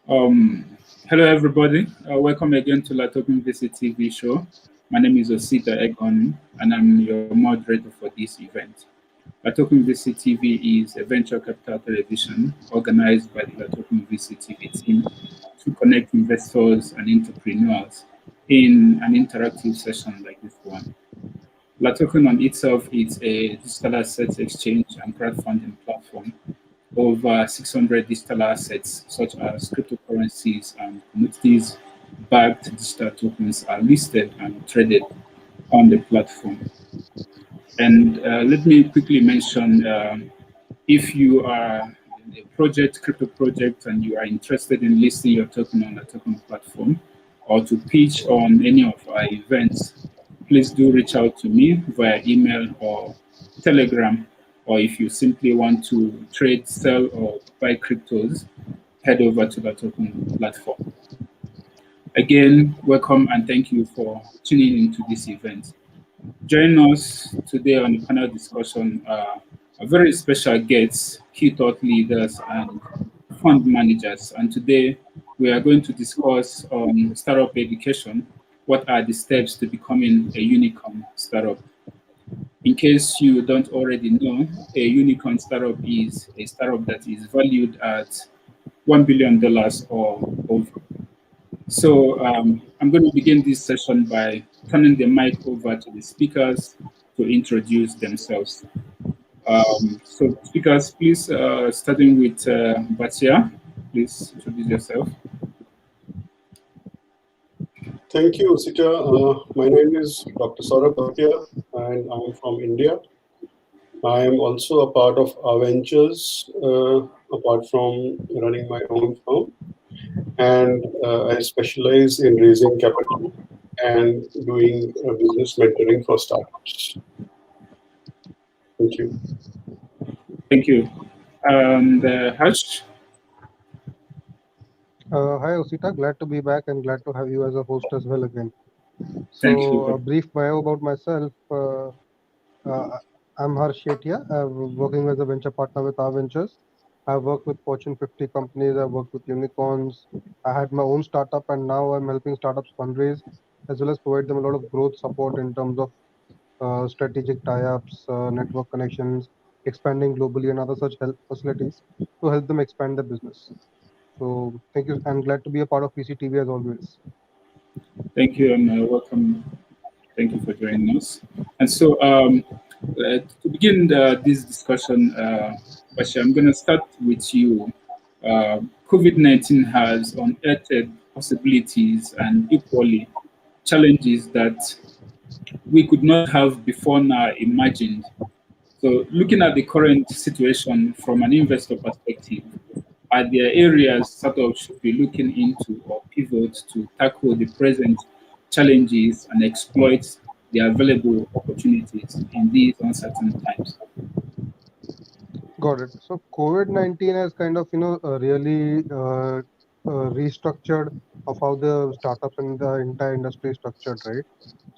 Um, Hello, everybody. Welcome again to LATOKEN VC TV show. My name is Osita Egon, and I'm your moderator for this event. LATOKEN VC TV is a venture capital television organized by the LATOKEN VC TV team to connect investors and entrepreneurs in an interactive session like this one. LATOKEN on itself is a digital assets exchange and crowdfunding platform. Over 600 digital assets, such as cryptocurrencies and commodities backed digital tokens, are listed and traded on the platform. And let me quickly mention if you are a project, crypto project, and you are interested in listing your token on a token platform or to pitch on any of our events, please do reach out to me via email or Telegram. Or if you simply want to trade, sell, or buy cryptos, head over to the token platform. Again, welcome and thank you for tuning into this event. Joining us today on the panel discussion are a very special guests, key thought leaders, and fund managers. And today we are going to discuss startup education. What are the steps to becoming a unicorn startup? In case you don't already know, a unicorn startup is a startup that is valued at $1 billion or over. So I'm going to begin this session by turning the mic over to the speakers to introduce themselves. So speakers, please, starting with Batia, please introduce yourself. Thank you, Sita. My name is Dr. Saurabh Bhatia, and I'm from India. I am also a part of Aventures, apart from running my own firm, and I specialize in raising capital and doing business mentoring for startups. Thank you. Thank you. And Harsh, Hi Osita, glad to be back and glad to have you as a host as well again. thank So, a you. brief bio about myself. Uh, I'm Harsh Shetia. I'm working as a venture partner with our ventures. I've worked with Fortune 50 companies. I've worked with unicorns. I had my own startup, and now I'm helping startups fundraise as well as provide them a lot of growth support in terms of strategic tie-ups, network connections, expanding globally, and other such help facilities to help them expand their business. So, thank you. I'm glad to be a part of PCTV as always. Thank you and welcome. Thank you for joining us. And so, to begin this discussion, Bashi, I'm going to start with you. COVID-19 has unearthed possibilities and equally challenges that we could not have before now imagined. So, looking at the current situation from an investor perspective, are there areas startups should be looking into or pivot to tackle the present challenges and exploit the available opportunities in these uncertain times? Got it. So COVID-19 has kind of, really restructured of how the startups and the entire industry is structured, right?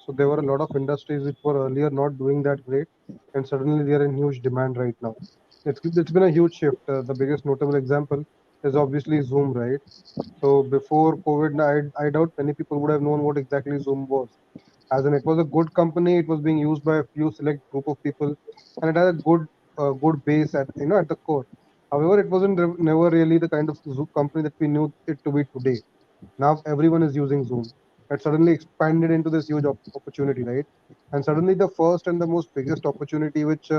So there were a lot of industries which were earlier not doing that great, and suddenly they are in huge demand right now. It's been a huge shift. The biggest notable example is obviously Zoom, right? So before COVID, I doubt many people would have known what exactly Zoom was. As in, it was a good company. It was being used by a few select group of people, and it had a good base at at the core. However, it wasn't never really the kind of company that we knew it to be today. Now everyone is using Zoom. It suddenly expanded into this huge opportunity, right? And suddenly the first and the most biggest opportunity which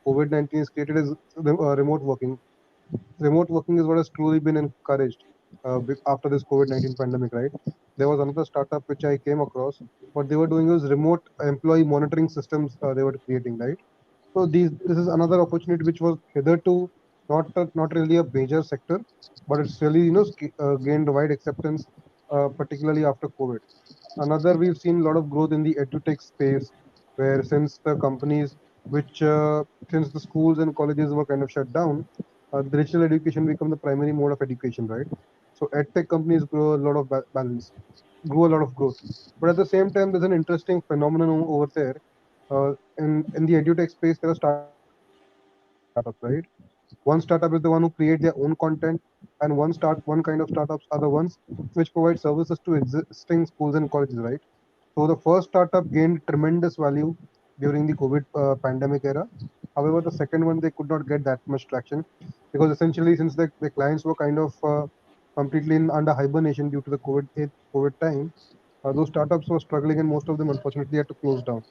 COVID-19 has created is remote working. Remote working is what has truly been encouraged after this COVID-19 pandemic, right? There was another startup which I came across. What they were doing was remote employee monitoring systems they were creating, right? So this is another opportunity which was hitherto not really a major sector, but it's really gained wide acceptance, particularly after COVID. Another, we've seen a lot of growth in the edutech space, where since the companies which since the schools and colleges were kind of shut down, the digital education become the primary mode of education, right? So edtech companies grow a lot of balance, grew a lot of growth. But at the same time, there's an interesting phenomenon over there. In the edutech space, there are startups, right? One startup is the one who create their own content, and one kind of startups are the ones which provide services to existing schools and colleges, right? So the first startup gained tremendous value during the COVID pandemic era. However, the second one they could not get that much traction because essentially, since the clients were kind of completely under hibernation due to the COVID time, those startups were struggling, and most of them unfortunately had to close down.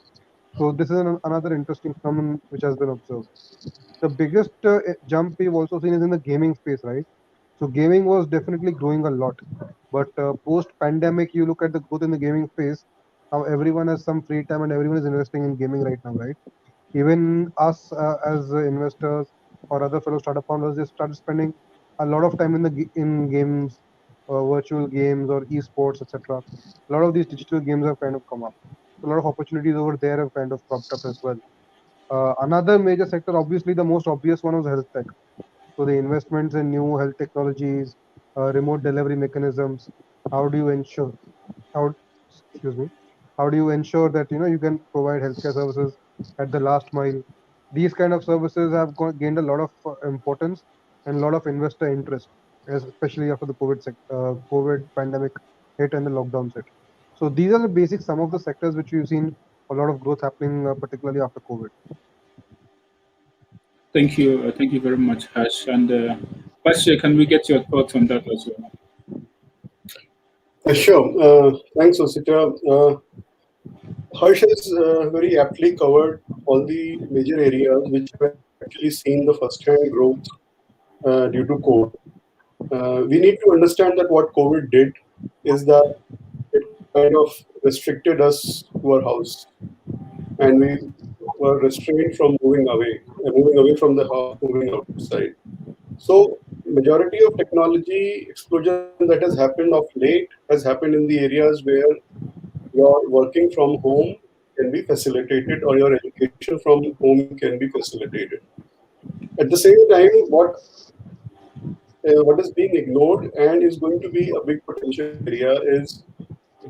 So this is another interesting phenomenon which has been observed. The biggest jump we've also seen is in the gaming space, right? So gaming was definitely growing a lot, but post-pandemic, you look at the growth in the gaming space. Now everyone has some free time and everyone is investing in gaming right now, right? Even us as investors or other fellow startup founders, they started spending a lot of time in in games, virtual games or esports, etc. A lot of these digital games have kind of come up. A lot of opportunities over there have kind of cropped up as well. Another major sector, obviously the most obvious one, was health tech. So the investments in new health technologies, remote delivery mechanisms. How do you ensure? How excuse me? How do you ensure that you can provide healthcare services at the last mile? These kind of services have gained a lot of importance and a lot of investor interest, especially after the COVID pandemic hit and the lockdowns hit. So these are the basic some of the sectors which we've seen a lot of growth happening, particularly after COVID. Thank you very much, Hash. And Bashe, can we get your thoughts on that as well? Sure. Thanks, Osita. Harsh has very aptly covered all the major areas which have actually seen the first-hand growth due to COVID. We need to understand that what COVID did is that it kind of restricted us to our house, and we were restrained from moving away from the house, moving outside. So, majority of technology explosion that has happened of late has happened in the areas where your working from home can be facilitated or your education from home can be facilitated. At the same time, what is being ignored and is going to be a big potential area is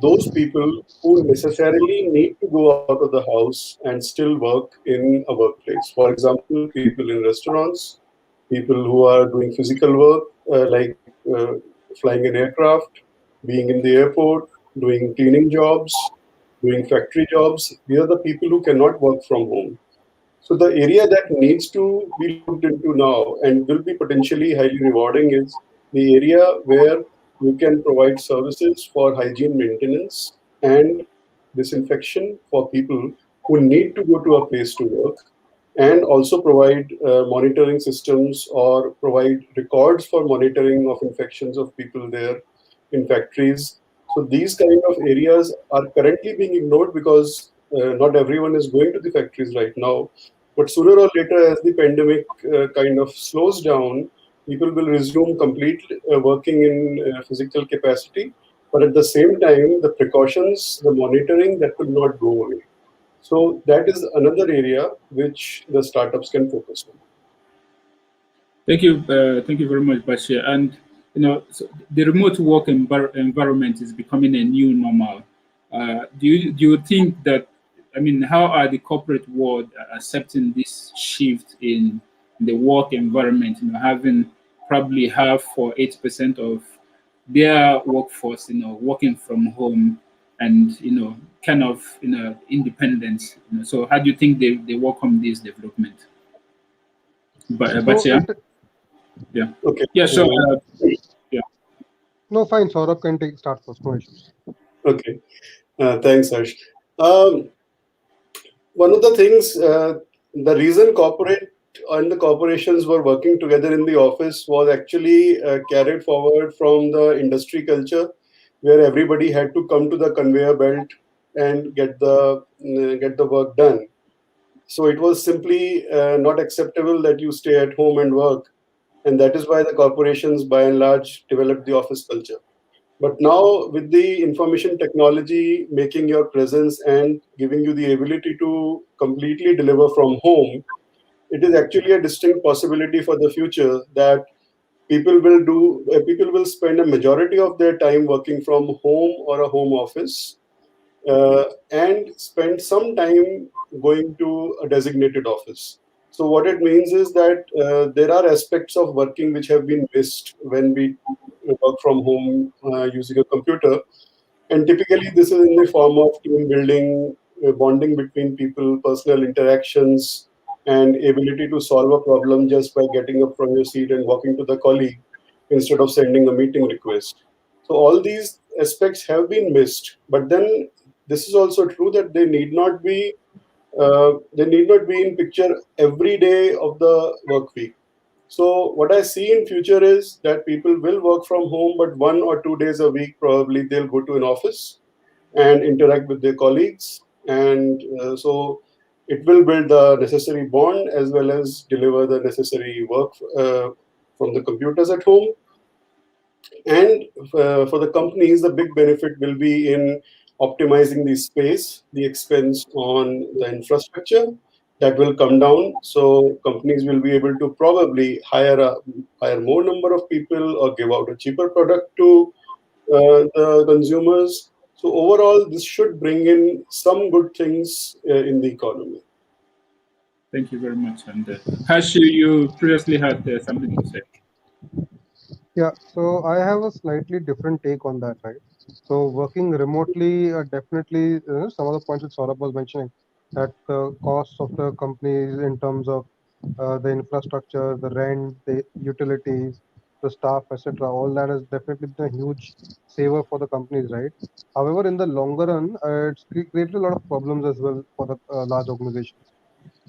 those people who necessarily need to go out of the house and still work in a workplace. For example, people in restaurants, people who are doing physical work like flying an aircraft, being in the airport, doing cleaning jobs, doing factory jobs. These are the people who cannot work from home. So the area that needs to be looked into now and will be potentially highly rewarding is the area where you can provide services for hygiene maintenance and disinfection for people who need to go to a place to work, and also provide monitoring systems or provide records for monitoring of infections of people there in factories. So these kind of areas are currently being ignored because not everyone is going to the factories right now. But sooner or later, as the pandemic kind of slows down, people will resume completely working in physical capacity. But at the same time, the precautions, the monitoring, that will not go away. So that is another area which the startups can focus on. Thank you very much, Bashir. And so the remote work environment is becoming a new normal. Do you think that? I mean, how are the corporate world accepting this shift in the work environment? Having probably half or 8% of their workforce, working from home and kind of independence. So, how do you think they welcome this development? But So yeah. Yeah. Okay. Yeah. So, yeah. no, fine. Saurabh can take start first. No issues. Okay. Thanks, Harsh. Um, One of the things, the reason corporate and the corporations were working together in the office was actually carried forward from the industry culture, where everybody had to come to the conveyor belt and get the work done. So it was simply not acceptable that you stay at home and work, and that is why the corporations, by and large, developed the office culture. But now, with the information technology making your presence and giving you the ability to completely deliver from home, it is actually a distinct possibility for the future that people will spend a majority of their time working from home or a home office, and spend some time going to a designated office. So what it means is that there are aspects of working which have been missed when we work from home using a computer. And typically, this is in the form of team building, bonding between people, personal interactions, and ability to solve a problem just by getting up from your seat and walking to the colleague instead of sending a meeting request. So, all these aspects have been missed. But then, this is also true that they need not be in picture every day of the work week. So what I see in future is that people will work from home, but 1 or 2 days a week probably they'll go to an office and interact with their colleagues, and so it will build the necessary bond as well as deliver the necessary work from the computers at home. And for the companies, the big benefit will be in optimizing the space, the expense on the infrastructure that will come down. So companies will be able to probably hire more number of people or give out a cheaper product to the consumers. So overall, this should bring in some good things in the economy. Thank you very much. And Hash, you previously had something to say. Yeah, so I have a slightly different take on that, right? So working remotely, definitely, some of the points that Saurabh was mentioning, that the costs of the companies in terms of the infrastructure, the rent, the utilities, the staff, etc., all that has definitely been a huge saver for the companies, right? However, in the longer run, created a lot of problems as well for the large organizations.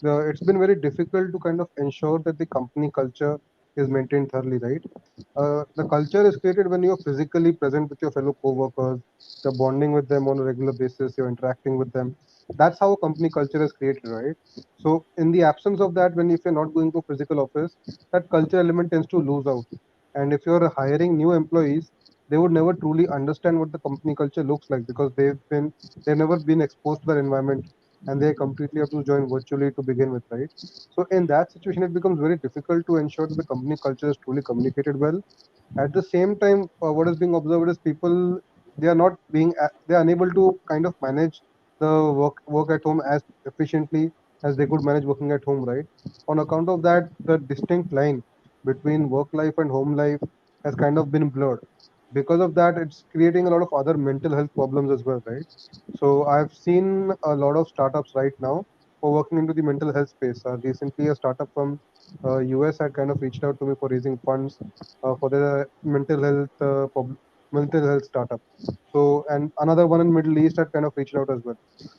It's been very difficult to kind of ensure that the company culture is maintained thoroughly, right? The culture is created when you're physically present with your fellow co-workers, you're bonding with them on a regular basis, you're interacting with them. That's how a company culture is created, right? So in the absence of that, when if you're not going to a physical office, that culture element tends to lose out. And if you're hiring new employees, they would never truly understand what the company culture looks like because they've never been exposed to that environment, and they completely have to join virtually to begin with, right? So in that situation, it becomes very difficult to ensure that the company culture is truly communicated well. At the same time, what is being observed is people, they are not being they are unable to kind of manage the work at home as efficiently as they could manage working at home, right? On account of that, the distinct line between work life and home life has kind of been blurred. Because of that, it's creating a lot of other mental health problems as well, right? So I've seen a lot of startups right now for working into the mental health space. Recently, a startup from US had kind of reached out to me for raising funds for the mental health startup. So, and another one in Middle East had kind of reached out as well.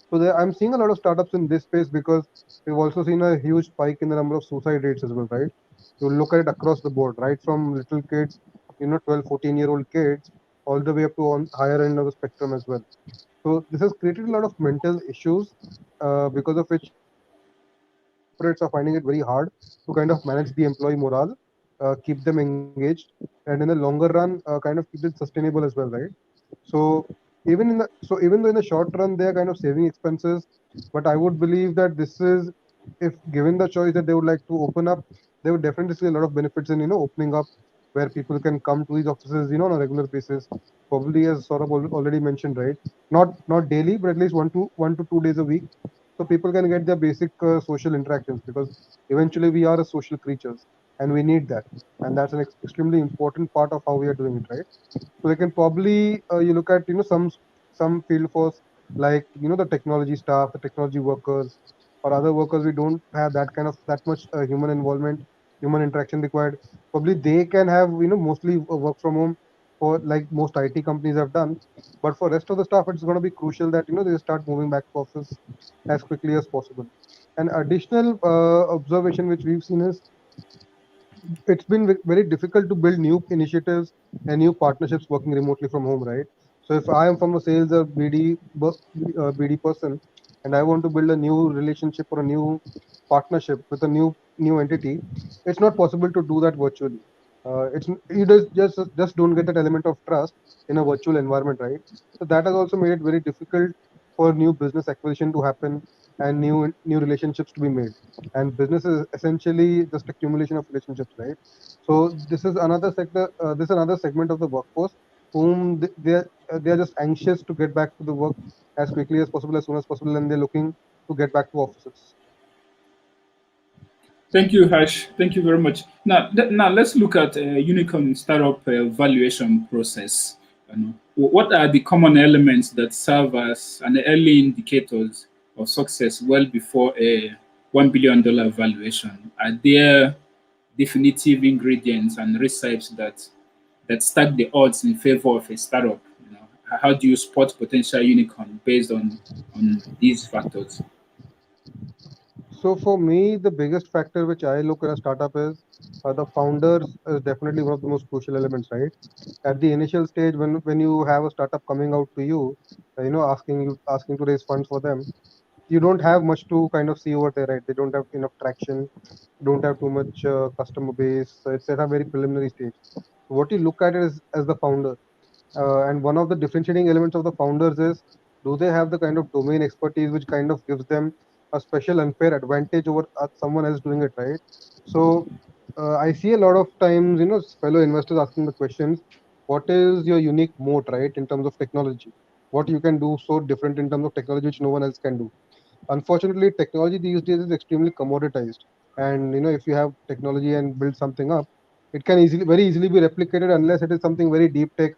So I'm seeing a lot of startups in this space because we've also seen a huge spike in the number of suicide rates as well, right? You look at it across the board, right from little kids, 12, 14-year-old kids, all the way up to on higher end of the spectrum as well. So this has created a lot of mental issues because of which corporates are finding it very hard to kind of manage the employee morale, keep them engaged, and in the longer run, kind of keep it sustainable as well, right? So even though in the short run they are kind of saving expenses, but I would believe that this is, if given the choice that they would like to open up, they would definitely see a lot of benefits in opening up where people can come to these offices on a regular basis. Probably as Saurabh already mentioned, right? Not daily, but at least 1 to 2 days a week, so people can get their basic social interactions because eventually we are a social creatures and we need that, and that's an extremely important part of how we are doing it, right? So they can probably you look at some field force like the technology staff, the technology workers, or other workers. We don't have that much human involvement, human interaction required. Probably they can have mostly work from home for like most IT companies have done. But for rest of the staff, it's going to be crucial that they start moving back to office as quickly as possible. An additional observation which we've seen is it's been very difficult to build new initiatives and new partnerships working remotely from home, right? So if I am from a sales or BD person, and I want to build a new relationship or a new partnership with a new entity, it's not possible to do that virtually. It's you just don't get that element of trust in a virtual environment, right? So that has also made it very difficult for new business acquisition to happen and new relationships to be made. And business is essentially just accumulation of relationships, right? So this is another sector, this is another segment of the workforce whom they are just anxious to get back to the work as quickly as possible, as soon as possible, and they're looking to get back to offices. Thank you, Harsh. Thank you very much. Now let's look at unicorn startup valuation process. What are the common elements that serve as an early indicators of success well before a $1 billion valuation? Are there definitive ingredients and recipes that stack the odds in favor of a startup? How do you spot potential unicorn based on these factors? So for me, the biggest factor which I look at a startup is the founders is definitely one of the most crucial elements, right? At the initial stage, when you have a startup coming out to you, asking to raise funds for them, you don't have much to kind of see over there, right? They don't have enough traction, don't have too much customer base. So it's at a very preliminary stage. So what you look at is as the founder, and one of the differentiating elements of the founders is, do they have the kind of domain expertise which kind of gives them a special unfair advantage over someone else doing it, right? So I see a lot of times, fellow investors asking the questions, what is your unique moat, right, in terms of technology? What you can do so different in terms of technology which no one else can do? Unfortunately, technology these days is extremely commoditized, and if you have technology and build something up, it can very easily be replicated unless it is something very deep tech,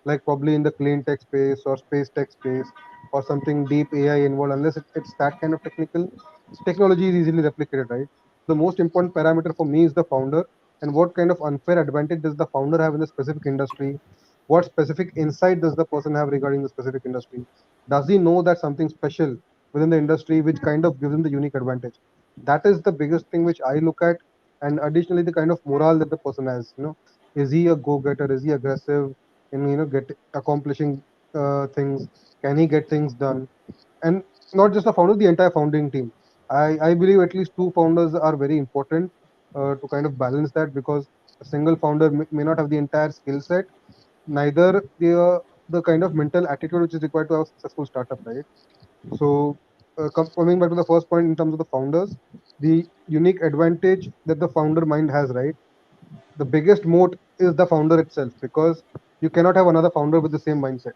like probably in the clean tech space or space tech space, or something deep AI involved. Unless it's that kind of technical technology is easily replicated, right? The most important parameter for me is the founder, and what kind of unfair advantage does the founder have in the specific industry? What specific insight does the person have regarding the specific industry? Does he know that something special within the industry which kind of gives him the unique advantage? That is the biggest thing which I look at. And additionally, the kind of morale that the person has, is he a go-getter? Is he aggressive in get accomplishing things? Can he get things done? And not just the founder, the entire founding team. I believe at least two founders are very important to kind of balance that, because a single founder may not have the entire skill set, neither the kind of mental attitude which is required to have a successful startup, right? So, coming back to the first point in terms of the founders, the unique advantage that the founder mind has, right? The biggest moat is the founder itself, because you cannot have another founder with the same mindset.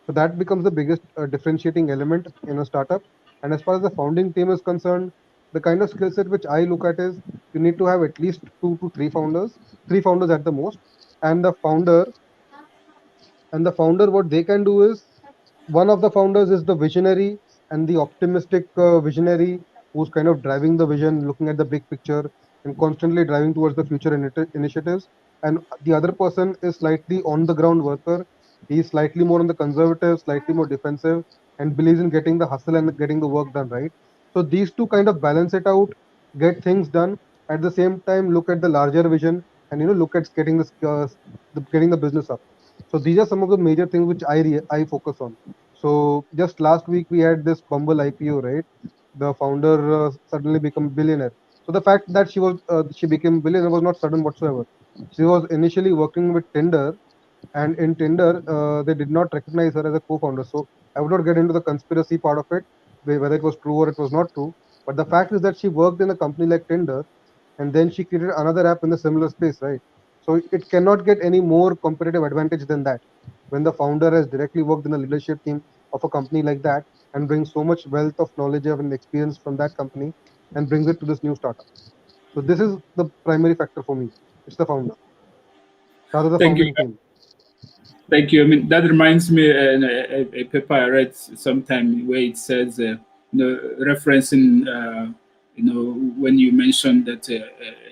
So that becomes the biggest differentiating element in a startup. And as far as the founding team is concerned, the kind of skill set which I look at is, you need to have at least three founders at the most, and the founder, what they can do is, one of the founders is the visionary and the optimistic visionary, who's kind of driving the vision, looking at the big picture, and constantly driving towards the future initiatives. And the other person is slightly on the ground worker. He's slightly more on the conservative, slightly more defensive, and believes in getting the hustle and getting the work done, right? So these two kind of balance it out, get things done, at the same time look at the larger vision, and look at getting the business up. So these are some of the major things which I focus on. So just last week we had this Bumble IPO, right? The founder suddenly become billionaire. So the fact that she became billionaire was not sudden whatsoever. She was initially working with Tinder, and in Tinder they did not recognize her as a co-founder. So I would not get into the conspiracy part of it, whether it was true or it was not true. But the fact is that she worked in a company like Tinder, and then she created another app in the similar space, right? So it cannot get any more competitive advantage than that, when the founder has directly worked in the leadership team of a company like that, and brings so much wealth of knowledge and experience from that company, and brings it to this new startup. So this is the primary factor for me. It's the founder, rather the Thank you. founding team. Thank you. I mean, that reminds me a paper I read sometime where it says, referencing, when you mentioned that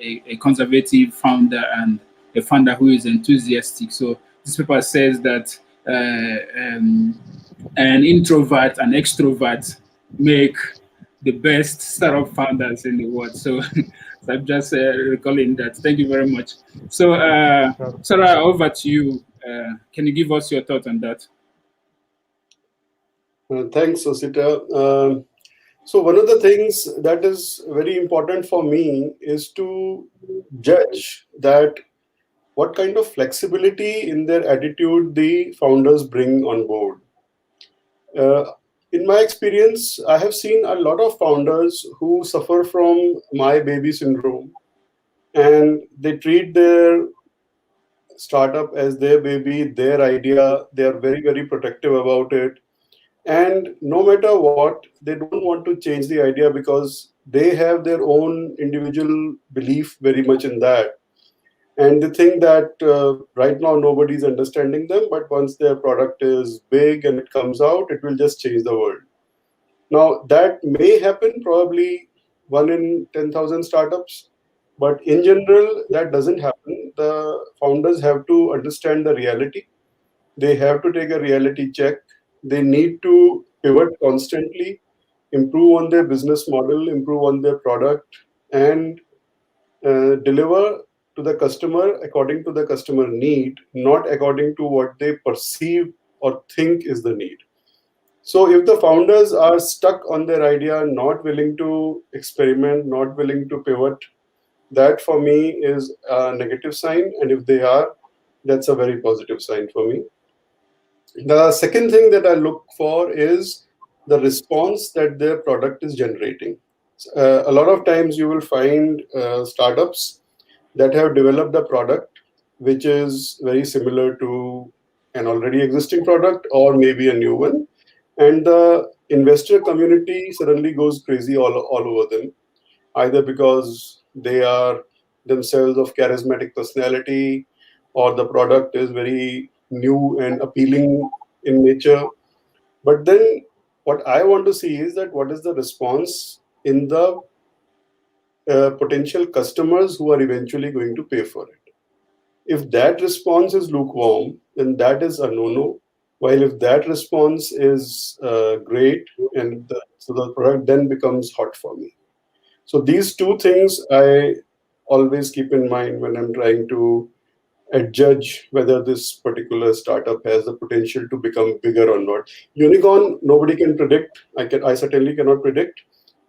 a conservative founder and a founder who is enthusiastic. So this paper says that an introvert and extrovert make the best startup founders in the world. So, so I'm just recalling that. Thank you very much. So, Sure. Sarah, over to you. Can you give us your thought on that? Thanks, Osita. So one of the things that is very important for me is to judge that what kind of flexibility in their attitude the founders bring on board. Uh, in my experience, I have seen a lot of founders who suffer from my baby syndrome, and they treat their startup as their baby, their idea. They are very, very protective about it. And no matter what, they don't want to change the idea because they have their own individual belief very much in that. And they think that right now nobody's understanding them, but once their product is big and it comes out, it will just change the world. Now, that may happen, probably 1 in 10,000 startups, but in general, that doesn't happen. The founders have to understand the reality. They have to take a reality check. They need to pivot constantly, improve on their business model, improve on their product, and deliver to the customer according to the customer need, not according to what they perceive or think is the need. So if the founders are stuck on their idea, not willing to experiment, not willing to pivot, that for me is a negative sign. And if they are, that's a very positive sign for me. The second thing that I look for is the response that their product is generating. A lot of times you will find startups that have developed a product which is very similar to an already existing product or maybe a new one. And the investor community suddenly goes crazy all over them, either because they are themselves of charismatic personality or the product is very new and appealing in nature. But then what I want to see is that what is the response in the potential customers who are eventually going to pay for it. If that response is lukewarm, then that is a no-no. While if that response is great, and so the product then becomes hot for me. So these two things I always keep in mind when I'm trying to judge whether this particular startup has the potential to become bigger or not. Unicorn, nobody can predict. I certainly cannot predict,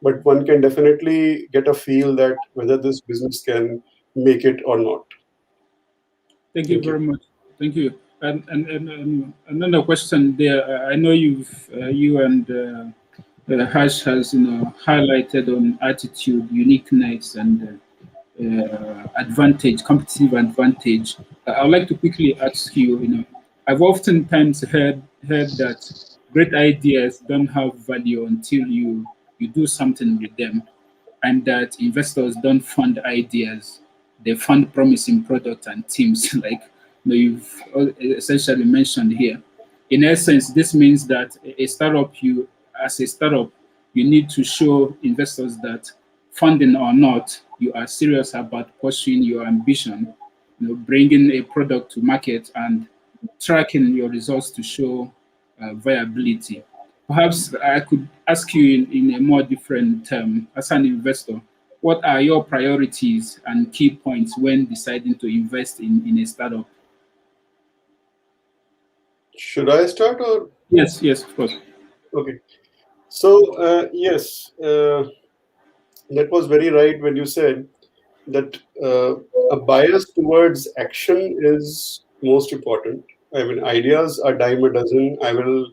but one can definitely get a feel that whether this business can make it or not. Thank you Thank very you. much. Thank you. And another question there. I know you and Hash has highlighted on attitude, uniqueness, and advantage, competitive advantage. I would like to quickly ask you. I've oftentimes heard that great ideas don't have value until you do something with them, and that investors don't fund ideas; they fund promising products and teams, like you've essentially mentioned here. In essence, this means that a startup, as a startup, you need to show investors that, funding or not, you are serious about pursuing your ambition, bringing a product to market and tracking your results to show viability. Perhaps I could ask you in a more different term, as an investor, what are your priorities and key points when deciding to invest in a startup? Should I start or? Yes, yes, of course. Okay. So, yes, that was very right when you said that a bias towards action is most important. I mean, ideas are dime a dozen. I will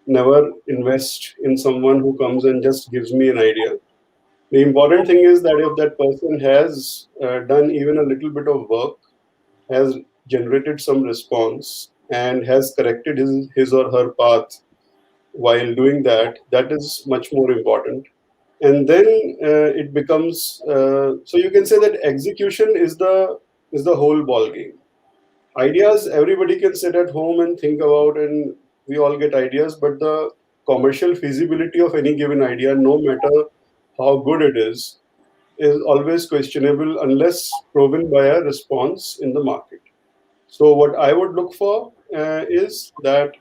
never invest in someone who comes and just gives me an idea. The important thing is that if that person has done even a little bit of work, has generated some response, and has corrected his or her path while doing that, that is much more important. And then it becomes so you can say that execution is the whole ball game. Ideas everybody can sit at home and think about, and we all get ideas, but the commercial feasibility of any given idea, no matter how good it is always questionable unless proven by a response in the market. So what I would look for is that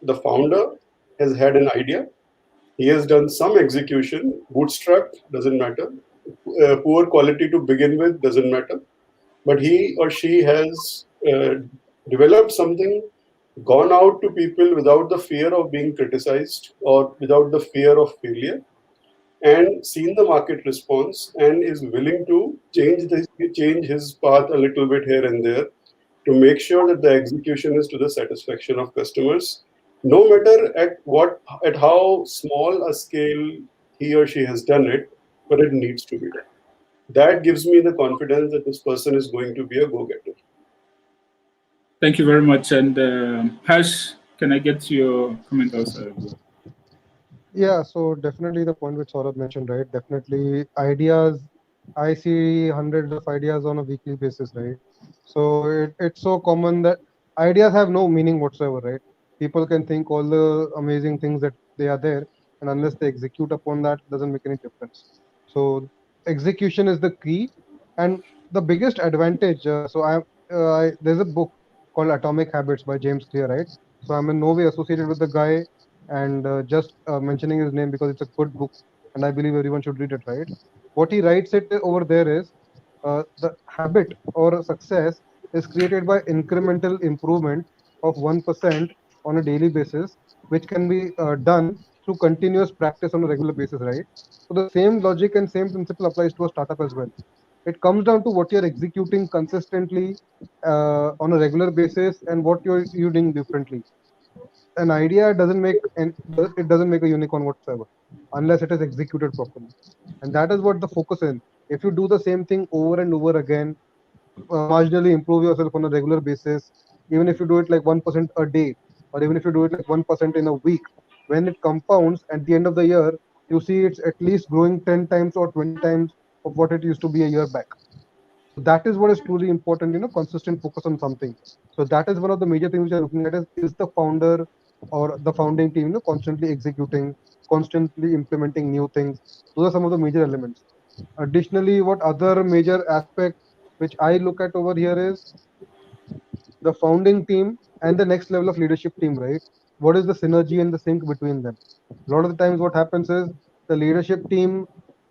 the founder has had an idea. He has done some execution, bootstrap, doesn't matter. Poor quality to begin with, doesn't matter. But he or she has developed something, gone out to people without the fear of being criticized or without the fear of failure, and seen the market response and is willing to change his path a little bit here and there to make sure that the execution is to the satisfaction of customers, no matter at how small a scale he or she has done it, but it needs to be done. That gives me the confidence that this person is going to be a go-getter. Thank you very much. And Hash, can I get your comment also? Yeah, so definitely the point which Saurabh mentioned, right? Definitely ideas. I see hundreds of ideas on a weekly basis, right? So it's so common that ideas have no meaning whatsoever, right? People can think all the amazing things that they are there, and unless they execute upon that, doesn't make any difference. So execution is the key, and the biggest advantage. There's a book called Atomic Habits by James Clear, right? So I'm in no way associated with the guy, and just mentioning his name because it's a good book, and I believe everyone should read it, right? What he writes it over there is the habit or success is created by incremental improvement of 1% on a daily basis, which can be done through continuous practice on a regular basis, right? So the same logic and same principle applies to a startup as well. It comes down to what you're executing consistently on a regular basis and what you're doing differently. An idea doesn't make and it doesn't make a unicorn whatsoever unless it is executed properly, and that is what the focus is. If you do the same thing over and over again, marginally improve yourself on a regular basis, even if you do it like 1% a day, or even if you do it like 1% in a week, when it compounds at the end of the year, you see it's at least growing 10 times or 20 times of what it used to be a year back. So that is what is truly important, consistent focus on something. So that is one of the major things which I'm looking at is the founder or the founding team, constantly executing, constantly implementing new things. Those are some of the major elements. Additionally, what other major aspect which I look at over here is the founding team and the next level of leadership team, right? What is the synergy and the sync between them? A lot of the times, what happens is the leadership team,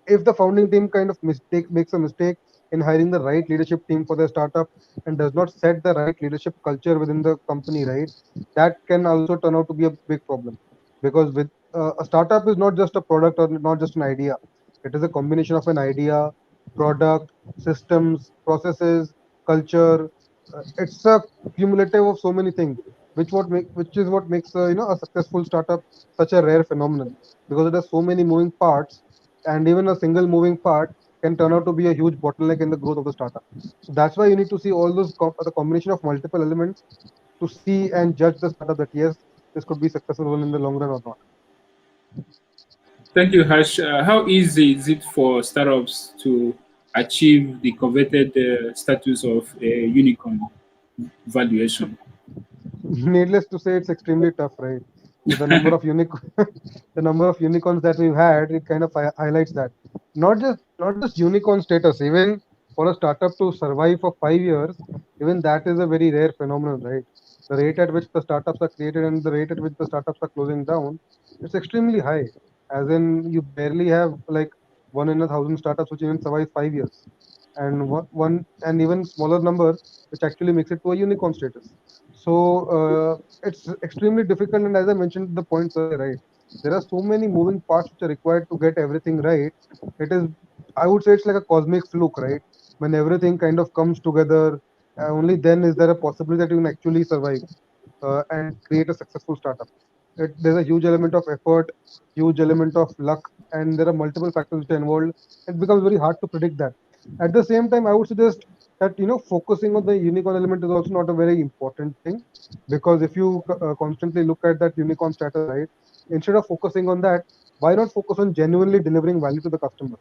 if the founding team kind of mistake makes a mistake in hiring the right leadership team for their startup and does not set the right leadership culture within the company, right? That can also turn out to be a big problem because with a startup is not just a product or not just an idea. It is a combination of an idea, product, systems, processes, culture. It's a cumulative of so many things, which is what makes a successful startup such a rare phenomenon because it has so many moving parts, and even a single moving part can turn out to be a huge bottleneck in the growth of the startup. So that's why you need to see all those the combination of multiple elements to see and judge the startup that yes, this could be successful in the long run or not. Thank you, Harsh. How easy is it for startups to achieve the coveted status of a unicorn valuation? Needless to say, it's extremely tough, right? With the number of the number of unicorns that we've had, it kind of highlights that. Not just unicorn status, even for a startup to survive for 5 years, even that is a very rare phenomenon, right? The rate at which the startups are created and the rate at which the startups are closing down, it's extremely high. As in, you barely have like one in a thousand startups which even survive 5 years, and one and even smaller number which actually makes it to a unicorn status. So it's extremely difficult, and as I mentioned the points earlier, right? There are so many moving parts which are required to get everything right. It is, I would say, it's like a cosmic fluke, right? When everything kind of comes together, only then is there a possibility that you can actually survive and create a successful startup. There's a huge element of effort, huge element of luck, and there are multiple factors which are involved. It becomes very hard to predict that. At the same time, I would suggest that focusing on the unicorn element is also not a very important thing, because if you constantly look at that unicorn status, right, instead of focusing on that, why not focus on genuinely delivering value to the customer?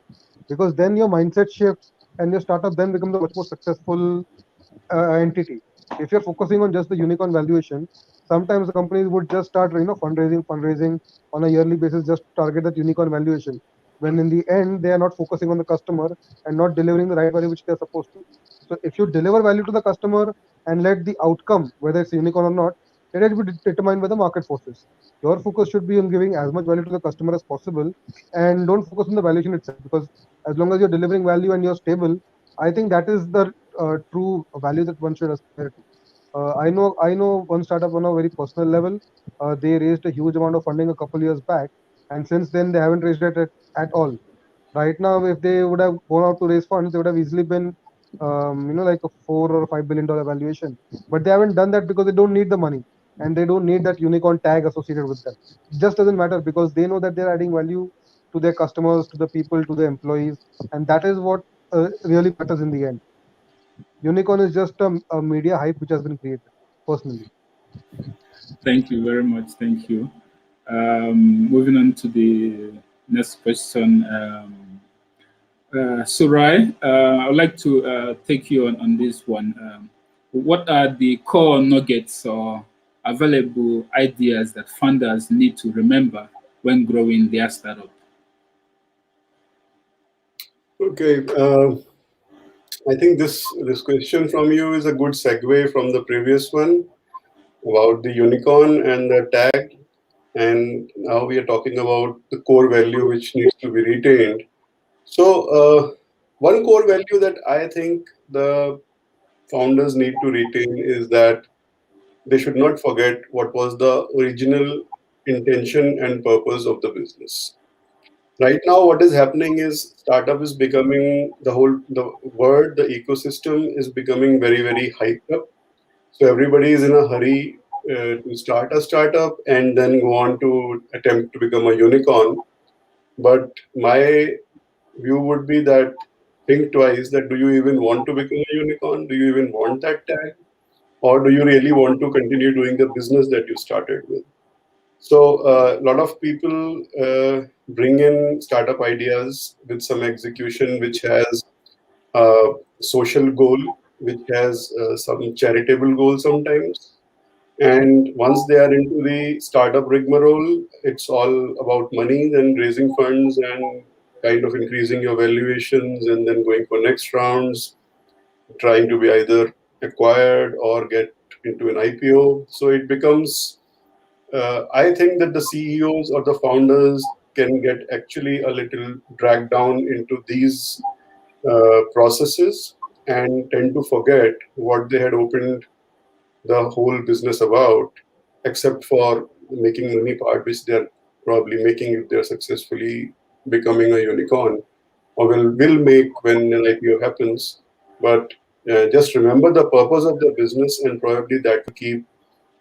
Because then your mindset shifts and your startup then becomes a much more successful entity. If you're focusing on just the unicorn valuation, sometimes the companies would just start fundraising on a yearly basis just to target that unicorn valuation, when in the end they are not focusing on the customer and not delivering the right value which they're supposed to. So if you deliver value to the customer and let the outcome, whether it's a unicorn or not, let it be determined by the market forces. Your focus should be on giving as much value to the customer as possible, and don't focus on the valuation itself, because as long as you're delivering value and you're stable, I think that is the true value that one should aspire to. I know one startup on a very personal level. They raised a huge amount of funding a couple years back, and since then they haven't raised it at all. Right now, if they would have gone out to raise funds, they would have easily been, like a $4 or $5 billion valuation. But they haven't done that because they don't need the money and they don't need that unicorn tag associated with them. It just doesn't matter because they know that they're adding value to their customers, to the people, to the employees, and that is what really matters in the end. Unicorn is just a media hype which has been created. Personally, Thank you very much. Thank you. Moving on to the next question. Surai, I'd like to take you on this one. What are the core nuggets or available ideas that funders need to remember when growing their startup? Okay, I think this question from you is a good segue from the previous one about the unicorn and the tag. And now we are talking about the core value which needs to be retained. So, one core value that I think the founders need to retain is that they should not forget what was the original intention and purpose of the business. Right now, what is happening is startup is becoming the word, the ecosystem is becoming very, very hyped up. So everybody is in a hurry to start a startup and then go on to attempt to become a unicorn. But my view would be that think twice that do you even want to become a unicorn? Do you even want that tag? Or do you really want to continue doing the business that you started with? So a lot of people bring in startup ideas with some execution which has a social goal, which has some charitable goal sometimes. And once they are into the startup rigmarole, it's all about money, then raising funds and kind of increasing your valuations and then going for next rounds, trying to be either acquired or get into an IPO. So it becomes, I think that the CEOs or the founders can get actually a little dragged down into these processes and tend to forget what they had opened the whole business about, except for making money part, which they're probably making if they're successfully becoming a unicorn, or will make when an IPO happens. But just remember the purpose of the business, and probably that will keep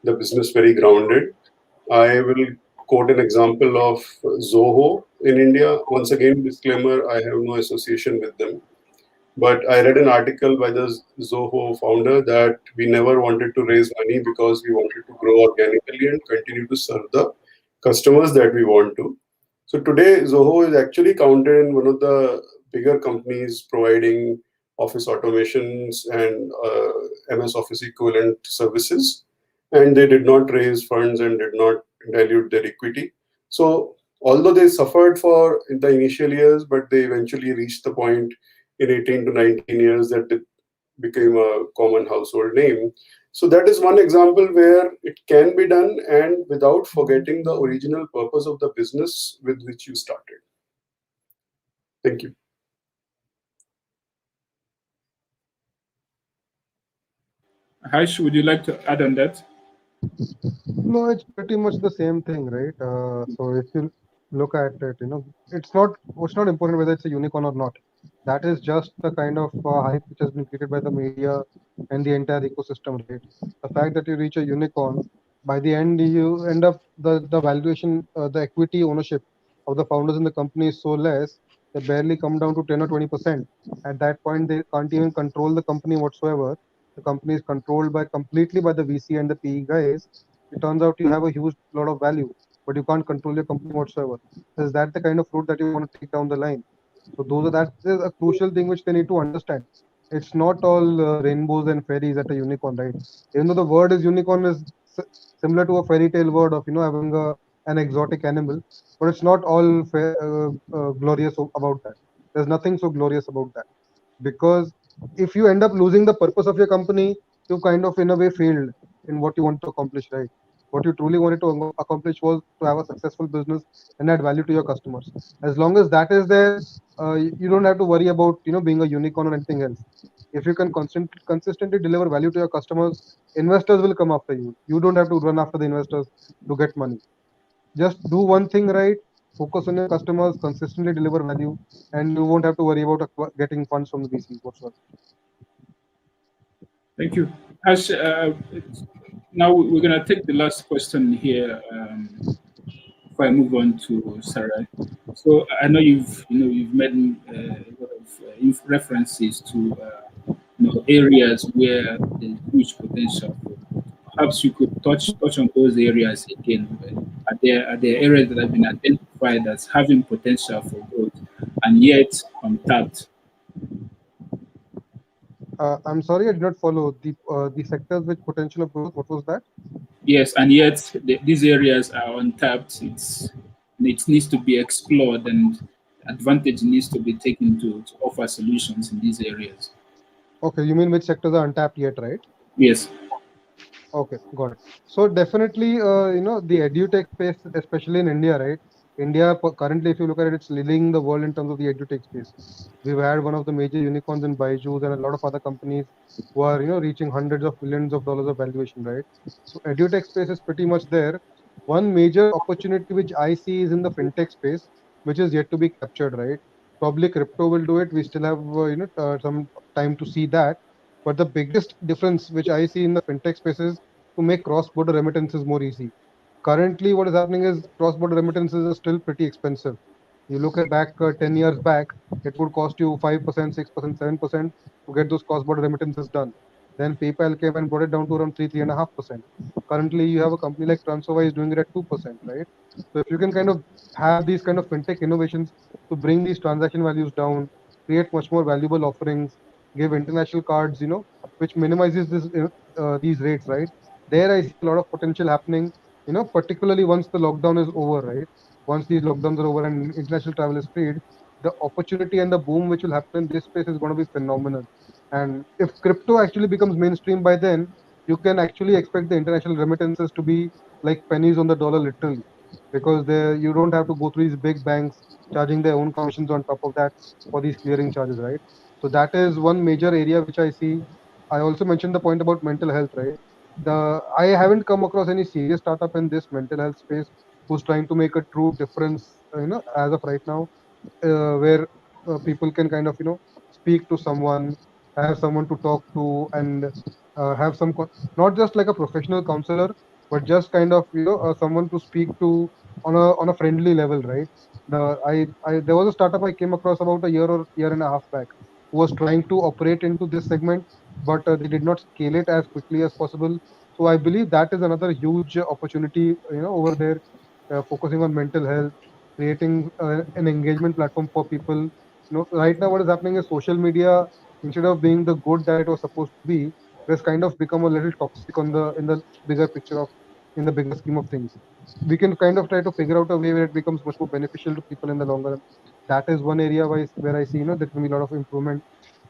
the business very grounded. I will quote an example of Zoho in India. Once again, disclaimer: I have no association with them. But I read an article by the Zoho founder that we never wanted to raise money because we wanted to grow organically and continue to serve the customers that we want to. So today, Zoho is actually counted in one of the bigger companies providing office automations and MS Office equivalent services. And they did not raise funds and did not dilute their equity. So although they suffered for in the initial years, but they eventually reached the point in 18 to 19 years that it became a common household name. So that is one example where it can be done and without forgetting the original purpose of the business with which you started. Thank you. Harsh, would you like to add on that? No, it's pretty much the same thing, right? So if you look at it, it's not important whether it's a unicorn or not. That is just the kind of hype which has been created by the media and the entire ecosystem, right? The fact that you reach a unicorn, by the end you end up the valuation, the equity ownership of the founders in the company is so less, they barely come down to 10 or 20%. At that point, they can't even control the company whatsoever. The company is controlled by completely by the VC and the PE guys. It turns out you have a huge lot of value, but you can't control your company whatsoever. Is that the kind of route that you want to take down the line? So that is a crucial thing which they need to understand. It's not all rainbows and fairies at a unicorn, right? Even though the word is unicorn is similar to a fairy tale word of having an exotic animal, but it's not all glorious about that. There's nothing so glorious about that, because if you end up losing the purpose of your company, you kind of in a way failed in what you want to accomplish, right? What you truly wanted to accomplish was to have a successful business and add value to your customers. As long as that is there, you don't have to worry about being a unicorn or anything else. If you can consistently deliver value to your customers, investors will come after you. You don't have to run after the investors to get money. Just do one thing right, focus on your customers, consistently deliver value, and you won't have to worry about getting funds from the VCs whatsoever. Thank you. Harsh, now we're going to take the last question here before I move on to Sarah. So I know you've made a lot of references to areas where there's huge potential for growth. Perhaps you could touch on those areas again. are there areas that have been identified as having potential for growth and yet untapped? I'm sorry, I did not follow the sectors with potential of growth. What was that? Yes, and yet these areas are untapped. It needs to be explored, and advantage needs to be taken to offer solutions in these areas. Okay, you mean which sectors are untapped yet, right? Yes. Okay, got it. So definitely, the edutech space, especially in India, right? India currently, if you look at it, it's leading the world in terms of the edutech space. We've had one of the major unicorns in Byju's and a lot of other companies who are, reaching hundreds of millions of dollars of valuation, right? So edutech space is pretty much there. One major opportunity which I see is in the fintech space, which is yet to be captured, right? Probably crypto will do it. We still have, some time to see that. But the biggest difference which I see in the fintech space is to make cross-border remittances more easy. Currently, what is happening is cross-border remittances are still pretty expensive. You look at back 10 years back, it would cost you 5%, 6%, 7% to get those cross-border remittances done. Then PayPal came and brought it down to around 3.5%. Currently, you have a company like TransferWise doing it at 2%, right? So if you can kind of have these kind of fintech innovations to bring these transaction values down, create much more valuable offerings, give international cards, which minimizes these rates, right? There I see a lot of potential happening, particularly once the lockdown is over, right? Once these lockdowns are over and international travel is freed, the opportunity and the boom which will happen in this space is going to be phenomenal. And if crypto actually becomes mainstream by then, you can actually expect the international remittances to be like pennies on the dollar, literally, because there you don't have to go through these big banks charging their own commissions on top of that for these clearing charges, right? So that is one major area which I see. I also mentioned the point about mental health, right? I haven't come across any serious startup in this mental health space who's trying to make a true difference, as of right now, where people can kind of speak to someone, have someone to talk to, and have not just like a professional counselor, but just kind of someone to speak to on a friendly level, right? There was a startup I came across about a year or year and a half back who was trying to operate into this segment, but they did not scale it as quickly as possible. So I believe that is another huge opportunity, over there, focusing on mental health, creating an engagement platform for people. Right now what is happening is social media, instead of being the good that it was supposed to be, it has kind of become a little toxic in the bigger picture of in the bigger scheme of things. We can kind of try to figure out a way where it becomes much more beneficial to people in the longer run. That is one area where I see there can be a lot of improvement.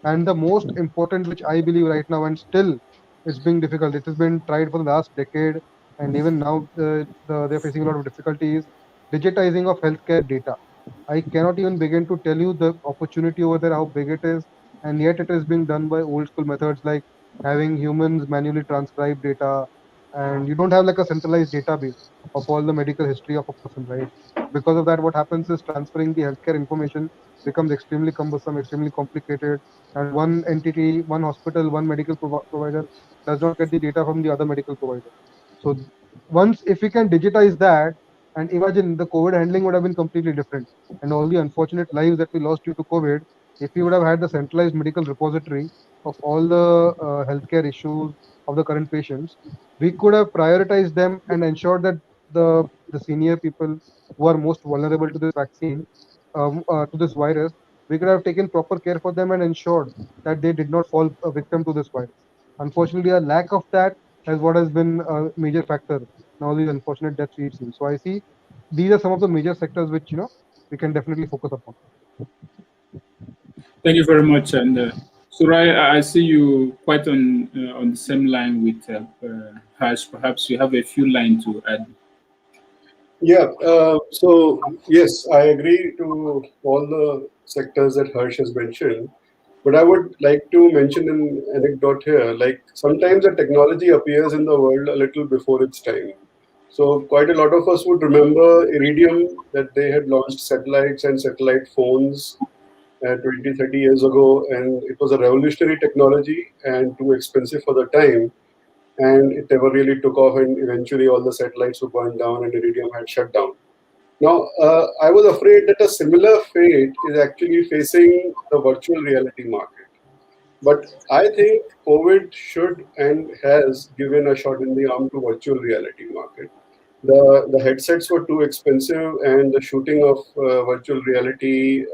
And the most important, which I believe right now, and still it's being difficult, it has been tried for the last decade, and even now they're facing a lot of difficulties, digitizing of healthcare data. I cannot even begin to tell you the opportunity over there, how big it is, and yet it is being done by old school methods like having humans manually transcribe data, and you don't have like a centralized database of all the medical history of a person, right? Because of that, what happens is transferring the healthcare information becomes extremely cumbersome, extremely complicated, and one entity, one hospital, one medical provider does not get the data from the other medical provider. So once if we can digitize that, and imagine the COVID handling would have been completely different, and all the unfortunate lives that we lost due to COVID, if we would have had the centralized medical repository of all the healthcare issues of the current patients, we could have prioritized them and ensured that the senior people who are most vulnerable to this vaccine, to this virus, we could have taken proper care for them and ensured that they did not fall a victim to this virus. Unfortunately, a lack of that has what has been a major factor in all these unfortunate deaths we've seen. So I see these are some of the major sectors which we can definitely focus upon. Thank you very much. And Surai, I see you quite on the same line with Harsh. Perhaps you have a few lines to add. Yeah, so yes, I agree to all the sectors that Harsh has mentioned. But I would like to mention an anecdote here. Like sometimes the technology appears in the world a little before its time. So quite a lot of us would remember Iridium, that they had launched satellites and satellite phones 20, 30 years ago, and it was a revolutionary technology and too expensive for the time. And it never really took off, and eventually all the satellites were burned down and Iridium had shut down. Now, I was afraid that a similar fate is actually facing the virtual reality market. But I think COVID should and has given a shot in the arm to virtual reality market. The headsets were too expensive, and the shooting of virtual reality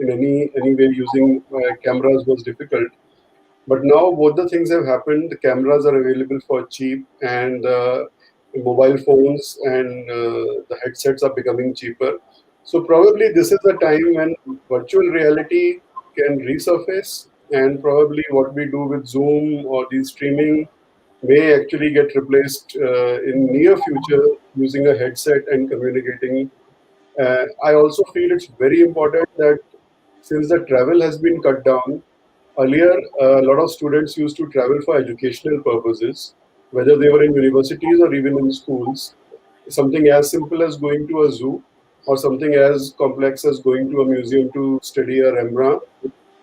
in any way using cameras was difficult. But now both the things have happened. The cameras are available for cheap, and mobile phones and the headsets are becoming cheaper. So probably this is the time when virtual reality can resurface, and probably what we do with Zoom or the streaming may actually get replaced in near future using a headset and communicating. I also feel it's very important that since the travel has been cut down, earlier a lot of students used to travel for educational purposes, whether they were in universities or even in schools. Something as simple as going to a zoo or something as complex as going to a museum to study a Rembrandt.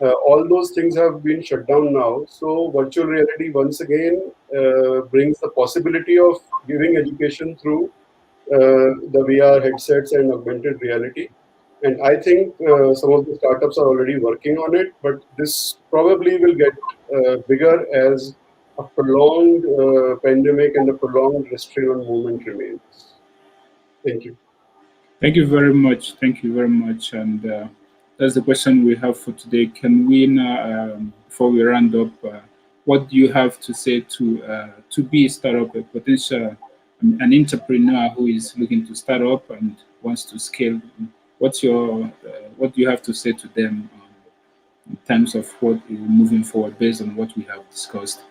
All those things have been shut down now. So virtual reality once again brings the possibility of giving education through the VR headsets and augmented reality. And I think some of the startups are already working on it, but this probably will get bigger as a prolonged pandemic and a prolonged restraint on movement remains. Thank you. Thank you very much. Thank you very much. And that's the question we have for today. Can we now, before we round up, what do you have to say to be a startup, a potential, an entrepreneur who is looking to start up and wants to scale? What do you have to say to them in terms of what is moving forward based on what we have discussed?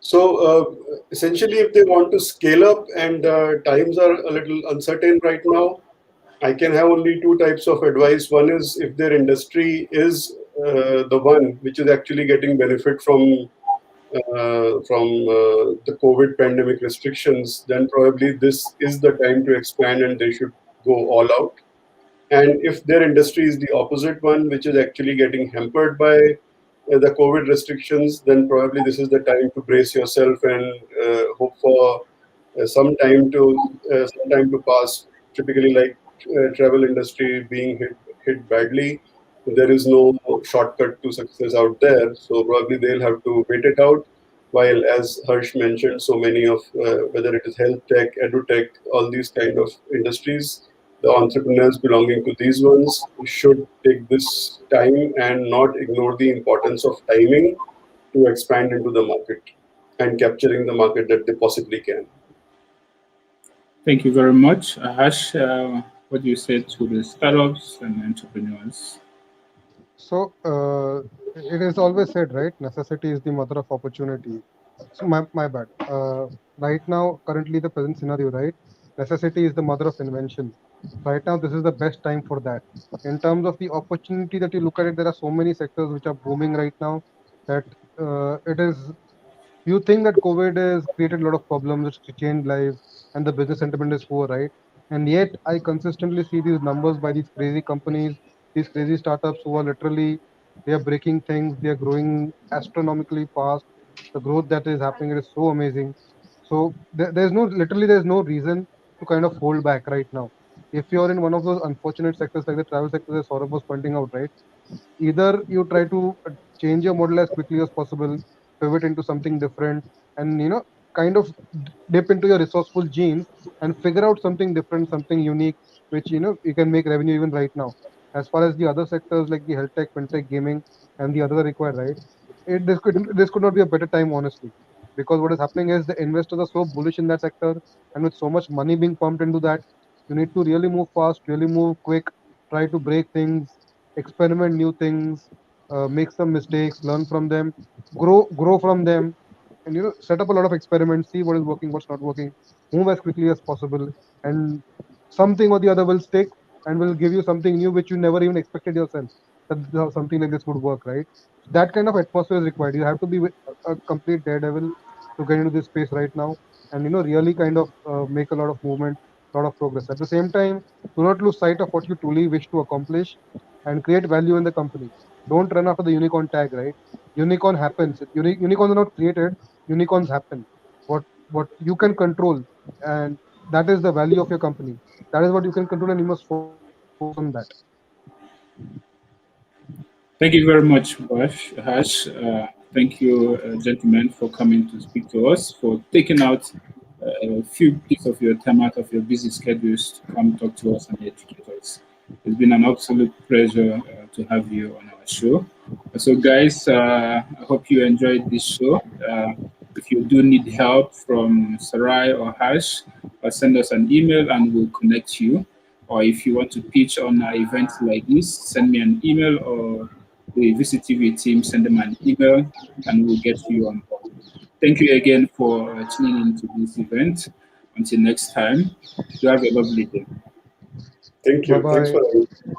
So essentially, if they want to scale up and times are a little uncertain right now, I can have only two types of advice. One is if their industry is the one which is actually getting benefit from the COVID pandemic restrictions, then probably this is the time to expand and they should go all out. And if their industry is the opposite one, which is actually getting hampered by the COVID restrictions, then probably this is the time to brace yourself and hope for some time to pass. Typically, like travel industry being hit badly, there is no shortcut to success out there. So probably they'll have to wait it out. While, as Harsh mentioned, so many of whether it is health tech, edu tech, all these kind of industries, the entrepreneurs belonging to these ones should take this time and not ignore the importance of timing to expand into the market and capturing the market that they possibly can. Thank you very much. Ash, what do you say to the startups and entrepreneurs? So it is always said, right? Necessity is the mother of opportunity. So my bad. Right now, currently the present scenario, right? Necessity is the mother of invention. Right now, this is the best time for that. In terms of the opportunity that you look at it, there are so many sectors which are booming right now that it is you think that COVID has created a lot of problems, it's changed lives, and the business sentiment is poor, right? And yet, I consistently see these numbers by these crazy companies, these crazy startups who are literally they are breaking things, they are growing astronomically fast. The growth that is happening it is so amazing. So there's no literally there's no reason to kind of hold back right now. If you're in one of those unfortunate sectors like the travel sector that Saurabh was pointing out, right? Either you try to change your model as quickly as possible, pivot into something different, and kind of dip into your resourceful genes and figure out something different, something unique, which you can make revenue even right now. As far as the other sectors like the health tech, fintech, gaming, and the other required, right? This could not be a better time, honestly, because what is happening is the investors are so bullish in that sector, and with so much money being pumped into that, you need to really move fast, really move quick, try to break things, experiment new things, make some mistakes, learn from them, grow from them, and set up a lot of experiments, see what is working, what's not working, move as quickly as possible, and something or the other will stick and will give you something new which you never even expected yourself that something like this would work, right? That kind of atmosphere is required. You have to be a complete daredevil to get into this space right now, and really kind of make a lot of movement, a lot of progress. At the same time, do not lose sight of what you truly wish to accomplish and create value in the company. Don't run after the unicorn tag, right? Unicorn happens. Unicorns are not created. Unicorns happen. What you can control, and that is the value of your company. That is what you can control, and you must focus on that. Thank you very much, Hash. Thank you, gentlemen, for coming to speak to us, for taking out a few bits of your time out of your busy schedules to come talk to us and educate us. It's been an absolute pleasure to have you on our show. So, guys, I hope you enjoyed this show. If you do need help from Sarai or Hash, send us an email and we'll connect you. Or if you want to pitch on an event like this, send me an email, or the Visit TV team send them an email and we'll get you on board. Thank you again for tuning into this event. Until next time, you have a lovely day. Thank Bye you. Thanks bye. for having me.